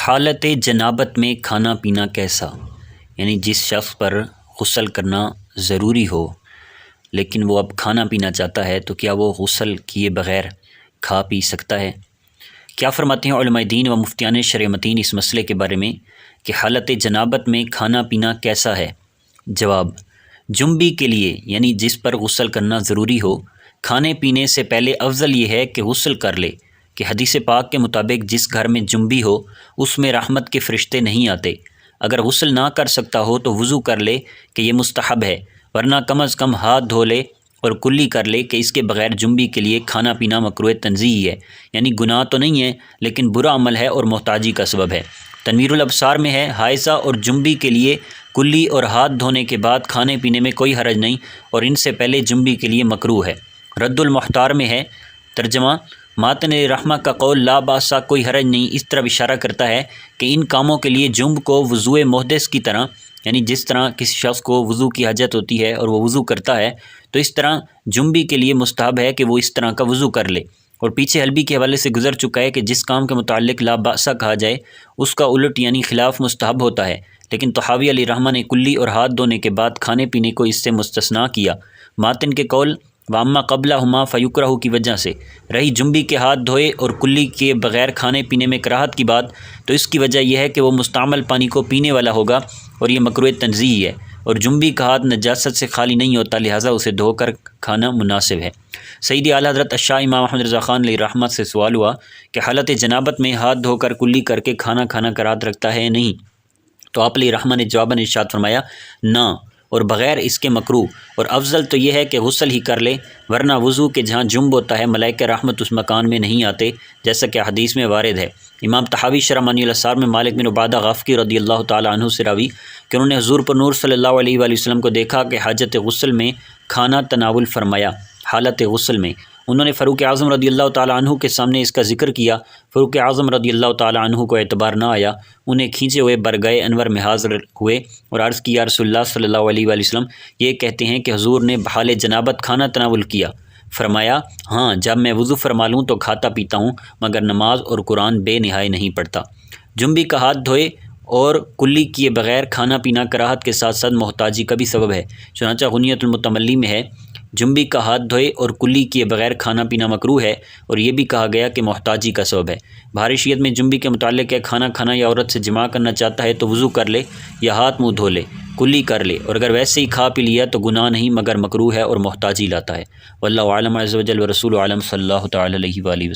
حالت جنابت میں کھانا پینا کیسا؟ یعنی جس شخص پر غسل کرنا ضروری ہو لیکن وہ اب کھانا پینا چاہتا ہے تو کیا وہ غسل کیے بغیر کھا پی سکتا ہے؟ کیا فرماتے ہیں علماء دین و مفتیان شرع متین اس مسئلے کے بارے میں کہ حالت جنابت میں کھانا پینا کیسا ہے؟ جواب: جنبی کے لیے یعنی جس پر غسل کرنا ضروری ہو کھانے پینے سے پہلے افضل یہ ہے کہ غسل کر لے کہ حدیث پاک کے مطابق جس گھر میں جنبی ہو اس میں رحمت کے فرشتے نہیں آتے۔ اگر غسل نہ کر سکتا ہو تو وضو کر لے کہ یہ مستحب ہے، ورنہ کم از کم ہاتھ دھو لے اور کلی کر لے کہ اس کے بغیر جنبی کے لیے کھانا پینا مکروہ تنزیہی ہے، یعنی گناہ تو نہیں ہے لیکن برا عمل ہے اور محتاجی کا سبب ہے۔ تنویر الابصار میں ہے حائضہ اور جنبی کے لیے کلی اور ہاتھ دھونے کے بعد کھانے پینے میں کوئی حرج نہیں اور ان سے پہلے جنبی کے لیے مکروہ ہے۔ رد المحتار میں ہے ترجمہ: ماتن رحمہ کا قول لا باسا کوئی حرج نہیں اس طرح اشارہ کرتا ہے کہ ان کاموں کے لیے جنب کو وضوء محدث کی طرح، یعنی جس طرح کسی شخص کو وضو کی حاجت ہوتی ہے اور وہ وضو کرتا ہے تو اس طرح جنبی کے لیے مستحب ہے کہ وہ اس طرح کا وضو کر لے۔ اور پیچھے حلبی کے حوالے سے گزر چکا ہے کہ جس کام کے متعلق لا باسا کہا جائے اس کا الٹ یعنی خلاف مستحب ہوتا ہے، لیکن طحاوی علیہ رحمہ نے کلی اور ہاتھ دھونے کے بعد کھانے پینے کو اس سے مستثنیٰ کیا۔ ماتن کے قول واما قبلہ ہما فیکرہ کی وجہ سے رہی جنبی کے ہاتھ دھوئے اور کلی کے بغیر کھانے پینے میں کراہت کی بات، تو اس کی وجہ یہ ہے کہ وہ مستعمل پانی کو پینے والا ہوگا اور یہ مکروہ تنزیہی ہے، اور جنبی کا ہاتھ نجاست سے خالی نہیں ہوتا، لہٰذا اسے دھو کر کھانا مناسب ہے۔ سیدی اعلیٰ حضرت الشاہ امام احمد رضا خان علیہ رحمت سے سوال ہوا کہ حالت جنابت میں ہاتھ دھو کر کلی کر کے کھانا کھانا کراہت رکھتا ہے نہیں؟ تو آپ علیہ رحمہ نے جواباً ارشاد فرمایا نہ، اور بغیر اس کے مکروہ، اور افضل تو یہ ہے کہ غسل ہی کر لے، ورنہ وضو کے جہاں جنب ہوتا ہے ملائکہ رحمت اس مکان میں نہیں آتے، جیسا کہ حدیث میں وارد ہے۔ امام طحاوی شرح معنی الاسرار میں مالک بن عبادہ غافقی رضی اللہ تعالیٰ عنہ سے راوی کہ انہوں نے حضور پر نور صلی اللہ علیہ وآلہ وسلم کو دیکھا کہ حاجت غسل میں کھانا تناول فرمایا۔ حالت غسل میں انہوں نے فاروق اعظم رضی اللہ تعالیٰ عنہ کے سامنے اس کا ذکر کیا، فاروق اعظم رضی اللہ تعالیٰ عنہ کو اعتبار نہ آیا، انہیں کھینچے ہوئے برگئے انور میں حاضر ہوئے اور عرض کی یا رسول اللہ صلی اللہ علیہ وآلہ وسلم، یہ کہتے ہیں کہ حضور نے بحال جنابت کھانا تناول کیا؟ فرمایا ہاں، جب میں وضو فرما لوں تو کھاتا پیتا ہوں مگر نماز اور قرآن بے نہائے نہیں پڑھتا۔ جنبی کا ہاتھ دھوئے اور کلی کیے بغیر کھانا پینا کراہت کے ساتھ ساتھ محتاجی کا بھی سبب ہے، چنانچہ غنیۃ المتملی میں ہے جنبی کا ہاتھ دھوئے اور کلی کیے بغیر کھانا پینا مکروہ ہے، اور یہ بھی کہا گیا کہ محتاجی کا سبب ہے۔ بہار شیعت میں جنبی کے متعلق ہے کھانا کھانا یا عورت سے جماع کرنا چاہتا ہے تو وضو کر لے یا ہاتھ منہ دھو لے، کلی کر لے، اور اگر ویسے ہی کھا پی لیا تو گناہ نہیں مگر مکروہ ہے اور محتاجی لاتا ہے۔ واللہ اعلم عز وجل ورسولہ اعلم صلی اللہ تعالی علیہ وآلہ وسلم۔